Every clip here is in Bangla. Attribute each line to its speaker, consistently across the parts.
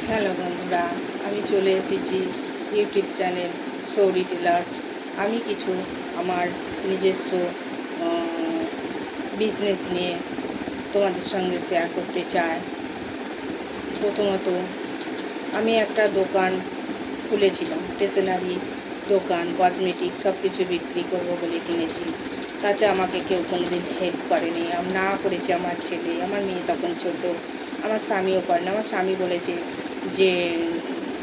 Speaker 1: হ্যালো বন্ধুরা, আমি চলে এসেছি ইউটিউব চ্যানেল সৌরি টেলার্স। আমি কিছু আমার নিজস্ব বিজনেস নিয়ে তোমাদের সঙ্গে শেয়ার করতে চাই। প্রথমত আমি একটা দোকান খুলেছিলাম, স্টেশনারি দোকান, কসমেটিক সব কিছু বিক্রি করবো বলে কিনেছি। তাতে আমাকে কেউ কোনোদিন হেল্প করেনি, না করেছে আমার ছেলে, আমার মেয়ে তখন ছোট, আমার স্বামীও করে না। আমার স্বামী বলেছে যে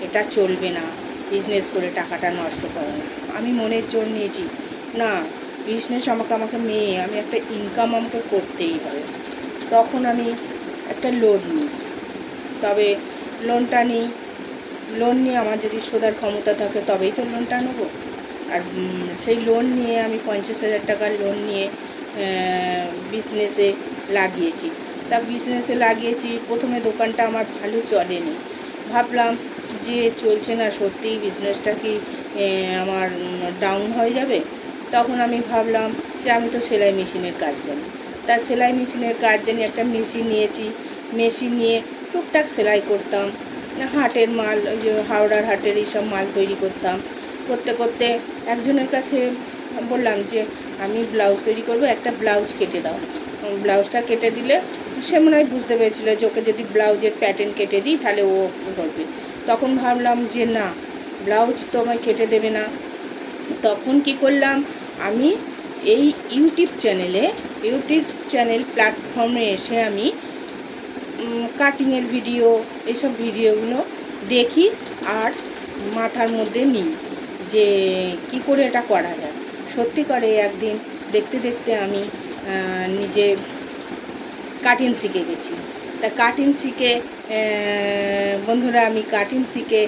Speaker 1: এটা চলবে না, বিজনেস করে টাকাটা নষ্ট করো না। আমি মনের জোর নিয়েছি, না বিজনেস আমাকে মেয়ে, আমি একটা ইনকাম আমাকে করতেই হবে। তখন আমি একটা লোন নিই, তবে লোনটা নিই, লোন নিয়ে আমার যদি শোধার ক্ষমতা থাকে তবেই তো লোনটা নেবো। আর সেই লোন নিয়ে আমি 50,000 টাকার লোন নিয়ে বিজনেসে লাগিয়েছি। তা বিজনেসে লাগিয়েছি, প্রথমে দোকানটা আমার ভালো চলেনি। ভাবলাম যে চলছে না, সত্যিই বিজনেসটা কি আমার ডাউন হয়ে যাবে। তখন আমি ভাবলাম যে আমি তো সেলাই মেশিনের কাজ জানি, তা সেলাই মেশিনের কাজ জানি, একটা মেশিন নিয়েছি। মেশিন নিয়ে টুকটাক সেলাই করতাম, হাটের মাল, ওই যে হাওড়ার হাটের এইসব মাল তৈরি করতাম। করতে করতে একজনের কাছে বললাম যে আমি ব্লাউজ তৈরি করব, একটা ব্লাউজ কেটে দাও। ব্লাউজটা কেটে দিলে সে মনে হয় বুঝতে পেরেছিল যে ওকে যদি ব্লাউজের প্যাটার্ন কেটে দিই তাহলে ও করবে। তখন ভাবলাম যে না, ব্লাউজ তো আমায় কেটে দেবে না। তখন কি করলাম, আমি এই ইউটিউব চ্যানেল প্ল্যাটফর্মে এসে আমি কাটিংয়ের ভিডিও, এইসব ভিডিওগুলো দেখি আর মাথার মধ্যে নিই যে কি করে এটা করা যায়। সত্যি করে একদিন দেখতে দেখতে আমি নিজে কাটিং শিখে গেছি। তা কাটিং শিখে বন্ধুরা, আমি কাটিং শিখে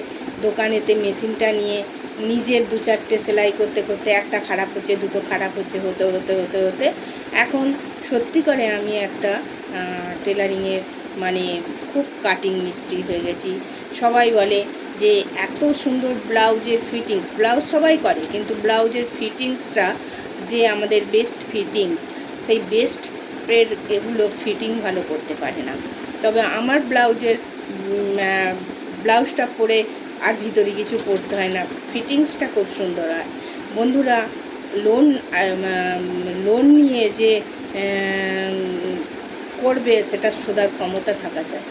Speaker 1: দোকানেতে মেশিনটা নিয়ে নিজের 2-4টে সেলাই করতে করতে একটা খারাপ হচ্ছে, দুটো খারাপ হচ্ছে, হতে হতে হতে হতে এখন সত্যি করে আমি একটা টেলারিংয়ের মানে খুব কাটিং মিস্ত্রি হয়ে গেছি। সবাই বলে যে এত সুন্দর ব্লাউজের ফিটিংস, ব্লাউজ সবাই করে কিন্তু ব্লাউজের ফিটিংসটা যে আমাদের বেস্ট ফিটিংস, সেই বেস্ট এগুলো ফিটিং ভালো করতে পারে না। তবে আমার ব্লাউজটা পরে আর ভিতরে কিছু পরতে হয় না, ফিটিংসটা খুব সুন্দর হয়। বন্ধুরা, লোন নিয়ে যে করবে সেটা শোধার ক্ষমতা থাকা চাই।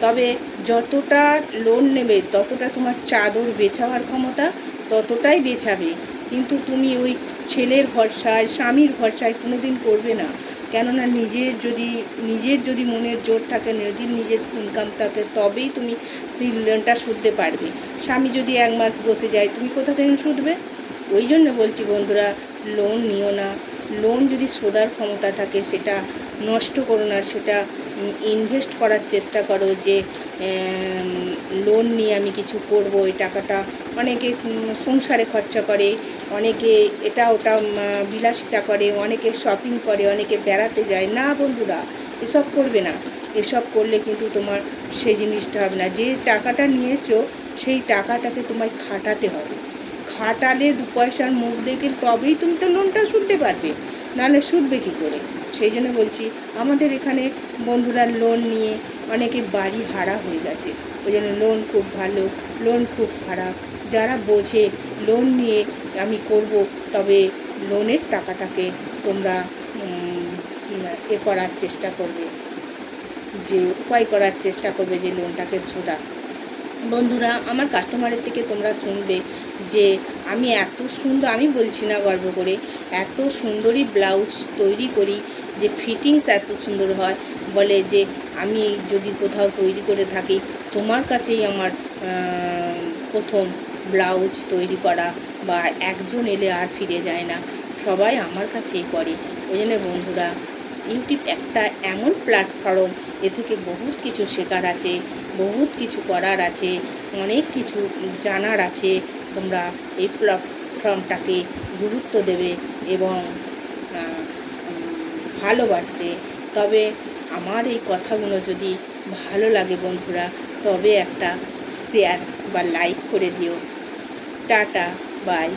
Speaker 1: তবে যতটা লোন নেবে ততটা তোমার চাদর বেছাবার ক্ষমতা ততটাই বেছাবে, কিন্তু তুমি ওই ছেলের ভরসায়, স্বামীর ভরসায় কোনো দিন করবে না। কেননা নিজের যদি মনের জোর থাকে, নিজের ইনকাম থাকে, তবেই তুমি সেই লোনটা শুধতে পারবে। স্বামী যদি 1 মাস বসে যায়, তুমি কোথা থেকে শুধবে? ওই জন্য বলছি বন্ধুরা, লোন নিও না। লোন যদি শোধার ক্ষমতা থাকে সেটা নষ্ট করো না, সেটা ইনভেস্ট করার চেষ্টা করো যে লোন নিয়ে আমি কিছু করব। ওই টাকাটা অনেকে সংসারে খরচা করে, অনেকে এটা ওটা বিলাসিতা করে, অনেকে শপিং করে, অনেকে বেড়াতে যায়। না বন্ধুরা, এসব করবে না। এসব করলে কিন্তু তোমার সেই জিনিসটা হবে না। যে টাকাটা নিয়েছো সেই টাকাটাকে তোমায় খাটাতে হবে। খাটালে 2 পয়সার মুখ দেখে তবেই তুমি তো লোনটা শুধতে পারবে, নাহলে শুধবে কী করে? সেই জন্য বলছি, আমাদের এখানে বন্ধুরা লোন নিয়ে অনেকে বাড়ি হারা হয়ে গেছে। ওই জন্য লোন খুব ভালো, লোন খুব খারাপ। যারা বোঝে লোন নিয়ে আমি করব, তবে লোনের টাকাটাকে তোমরা করার চেষ্টা করবে, যে উপায় করার চেষ্টা করবে যে লোনটাকে শোধা। বন্ধুরা, আমার কাস্টমারের থেকে তোমরা শুনবে যে আমি এত সুন্দর, আমি বলছি না গর্ব করে, এত সুন্দরই ব্লাউজ তৈরি করি যে ফিটিংস এত সুন্দর হয়। বলে যে আমি যদি কোথাও তৈরি করে থাকি, তোমার কাছেই আমার প্রথম ব্লাউজ তৈরি করা, বা একজন এলে আর ফিরে যায় না, সবাই আমার কাছেই করে। ওই জন্য বন্ধুরা, ইউটিউব একটা এমন প্ল্যাটফর্ম, এ থেকে বহুত কিছু শেখার আছে, বহুত কিছু করার আছে, অনেক কিছু জানার আছে। তোমরা এই প্ল্যাটফর্মটাকে গুরুত্ব দেবে এবং ভালোবাসবে। তবে আমার এই কথাগুলো যদি ভালো লাগে বন্ধুরা, তবে একটা শেয়ার বা লাইক করে দিও। Tata, by.